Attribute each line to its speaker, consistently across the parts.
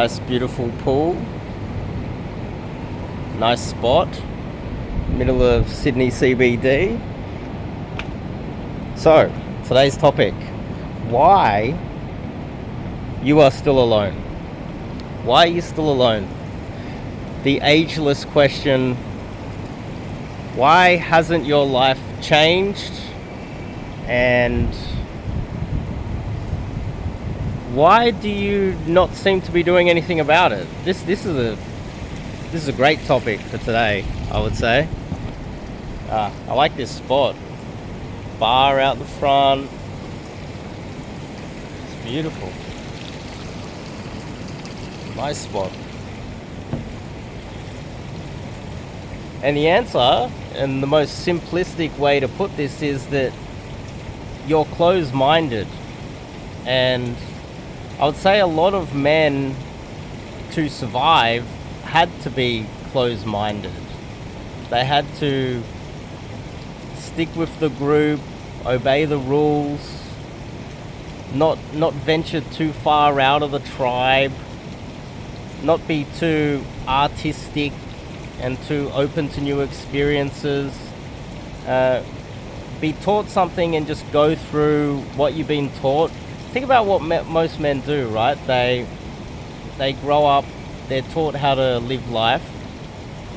Speaker 1: nice, beautiful pool. Nice spot. Middle of Sydney CBD. So, today's topic. Why you are still alone. Why are you still alone? The ageless question. Why hasn't your life changed? And why do you not seem to be doing anything about it? This is a great topic for today, I would say. I like this spot. Bar out the front. It's beautiful. Nice spot. And the answer, and the most simplistic way to put this, is that you're closed-minded. And I would say a lot of men, to survive, had to be closed-minded. They had to stick with the group, obey the rules, not venture too far out of the tribe, not be too artistic and too open to new experiences. Be taught something and just go through what you've been taught. Think about what most men do, right? They grow up, they're taught how to live life,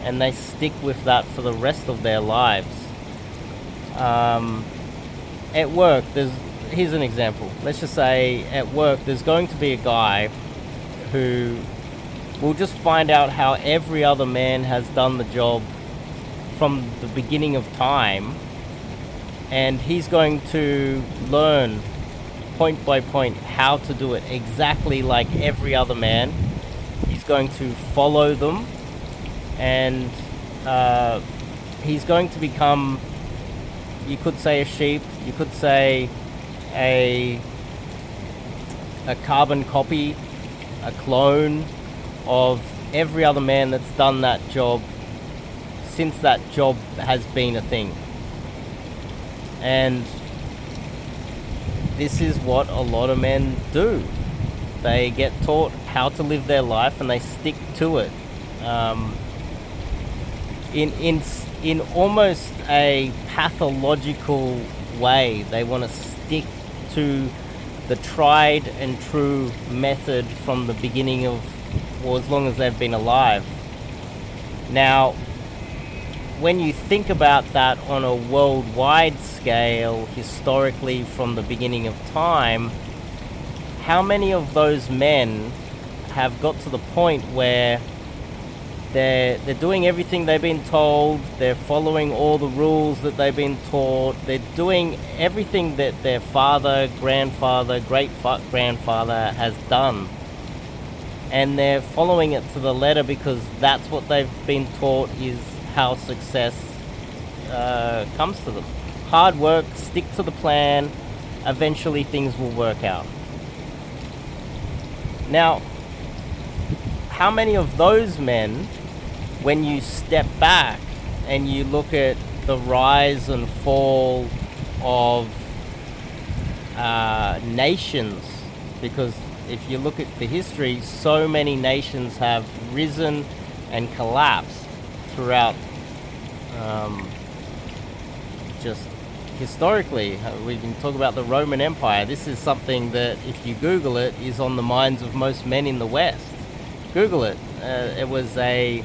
Speaker 1: and they stick with that for the rest of their lives. At work, here's an example. Let's just say at work there's going to be a guy who will just find out how every other man has done the job from the beginning of time, and he's going to learn point by point how to do it exactly like every other man. He's going to follow them, and he's going to become, you could say, a sheep, you could say a carbon copy, a clone of every other man that's done that job since that job has been a thing. And this is what a lot of men do. They get taught how to live their life and they stick to it. In almost a pathological way, they want to stick to the tried and true method from the beginning of, or as long as they've been alive. Now, when you think about that on a worldwide scale, historically from the beginning of time, how many of those men have got to the point where they're doing everything they've been told, they're following all the rules that they've been taught, they're doing everything that their father, grandfather, great-grandfather has done, and they're following it to the letter because that's what they've been taught is how success comes to them. Hard work, stick to the plan, eventually things will work out. Now, how many of those men, when you step back and you look at the rise and fall of nations, because if you look at the history, so many nations have risen and collapsed throughout, just historically. We can talk about the Roman Empire. This is something that, if you Google it, is on the minds of most men in the West. Google it. It was a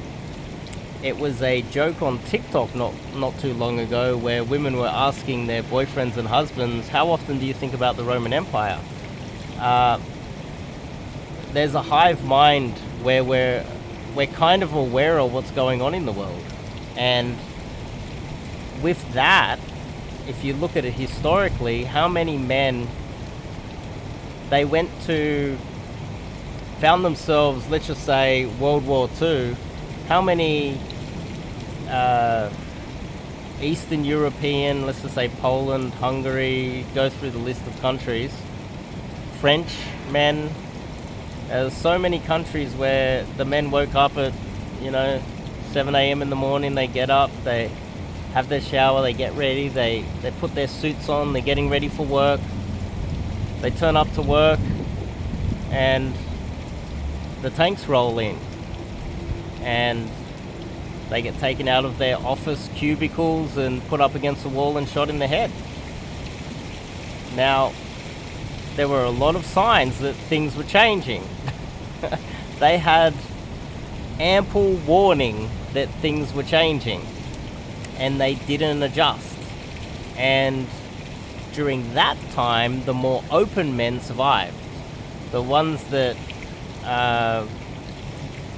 Speaker 1: joke on TikTok not too long ago, where women were asking their boyfriends and husbands, "How often do you think about the Roman Empire?" There's a hive mind where we're kind of aware of what's going on in the world, and with that, if you look at it historically, how many men they found themselves, let's just say World War II, how many Eastern European, let's just say Poland, Hungary, go through the list of countries, French men, there's so many countries where the men woke up at 7 a.m. in the morning, they get up, they have their shower, they get ready, they put their suits on, they're getting ready for work, they turn up to work, and the tanks roll in and they get taken out of their office cubicles and put up against the wall and shot in the head. Now, there were a lot of signs that things were changing. They had ample warning that things were changing, and they didn't adjust. And during that time, the more open men survived. The ones that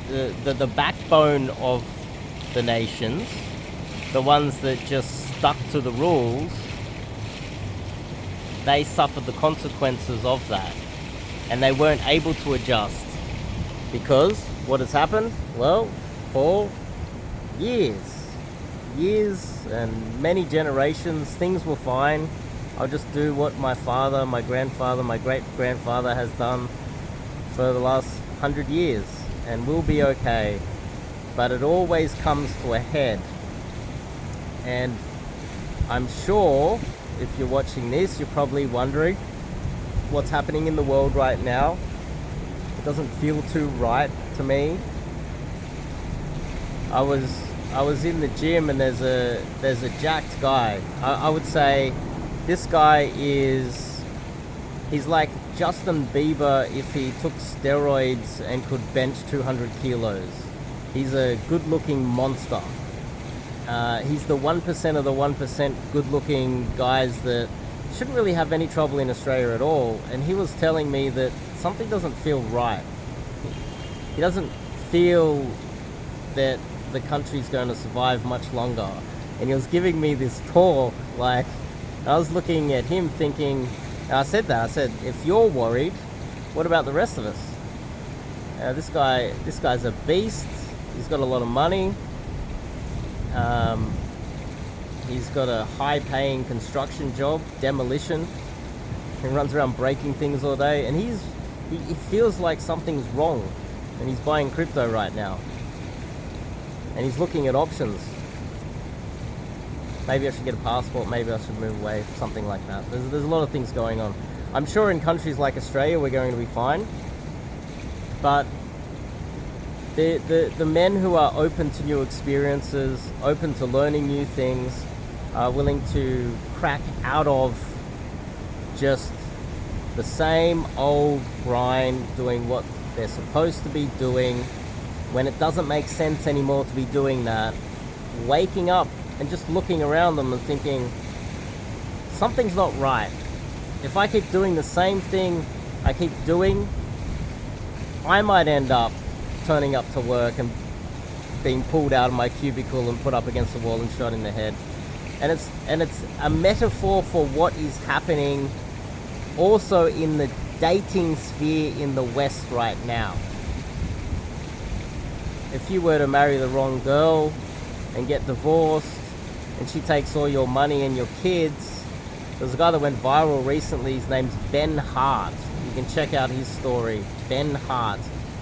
Speaker 1: the backbone of the nations, the ones that just stuck to the rules, they suffered the consequences of that, and they weren't able to adjust. Because what has happened? Well, for years and many generations, things were fine. I'll just do what my father, my grandfather, my great-grandfather has done for the last 100 years, and we'll be okay. But it always comes to a head. And I'm sure if you're watching this, you're probably wondering what's happening in the world right now. It doesn't feel too right to me. I was in the gym, and there's a jacked guy. I would say this guy he's like Justin Bieber if he took steroids and could bench 200 kilos. He's a good-looking monster. He's the 1% of the 1% good-looking guys that shouldn't really have any trouble in Australia at all. And he was telling me that something doesn't feel right. He doesn't feel that the country's going to survive much longer. And he was giving me this talk, like, I was looking at him thinking, I said, if you're worried, what about the rest of us? This guy's a beast. He's got a lot of money. He's got a high-paying construction job, demolition. He runs around breaking things all day, and he feels like something's wrong, and he's buying crypto right now, and he's looking at options. Maybe I should get a passport. Maybe I should move away. Something like that. There's a lot of things going on. I'm sure in countries like Australia we're going to be fine, but the men who are open to new experiences, open to learning new things, are willing to crack out of just the same old grind, doing what they're supposed to be doing when it doesn't make sense anymore to be doing that, waking up and just looking around them and thinking, something's not right. If I keep doing the same thing I keep doing, I might end up turning up to work and being pulled out of my cubicle and put up against the wall and shot in the head. And it's a metaphor for what is happening also in the dating sphere in the West right now. If you were to marry the wrong girl and get divorced, and she takes all your money and your kids, there's a guy that went viral recently. His name's Ben Hart. You can check out his story. Ben Hart,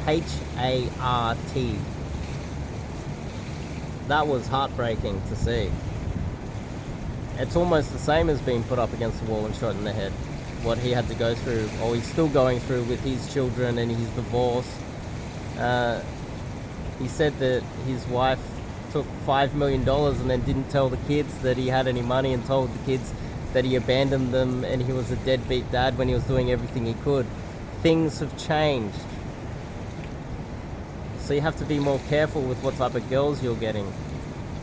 Speaker 1: H-A-R-T. That was heartbreaking to see. It's almost the same as being put up against the wall and shot in the head. What he had to go through, or he's still going through with his children and his divorce. He said that his wife took $5 million and then didn't tell the kids that he had any money, and told the kids that he abandoned them and he was a deadbeat dad when he was doing everything he could. Things have changed. So you have to be more careful with what type of girls you're getting,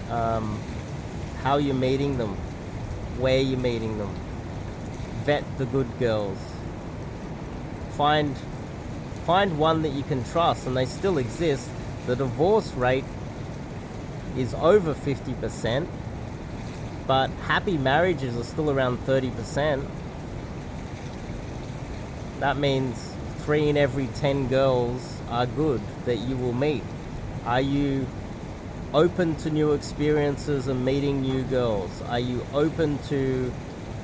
Speaker 1: how you're meeting them, where you're meeting them. Vet the good girls. Find one that you can trust, and they still exist. The divorce rate is over 50%, but happy marriages are still around 30%. That means 3 in every 10 girls are good that you will meet. Are you open to new experiences and meeting new girls? Are you open to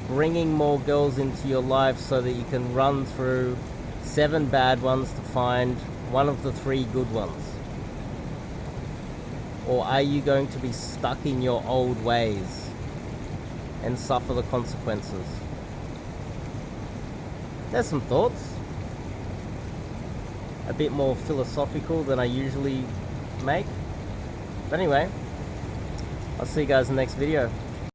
Speaker 1: bringing more girls into your life so that you can run through 7 bad ones to find one of the 3 good ones? Or are you going to be stuck in your old ways and suffer the consequences? There's some thoughts. a bit more philosophical than I usually make. But anyway, I'll see you guys in the next video.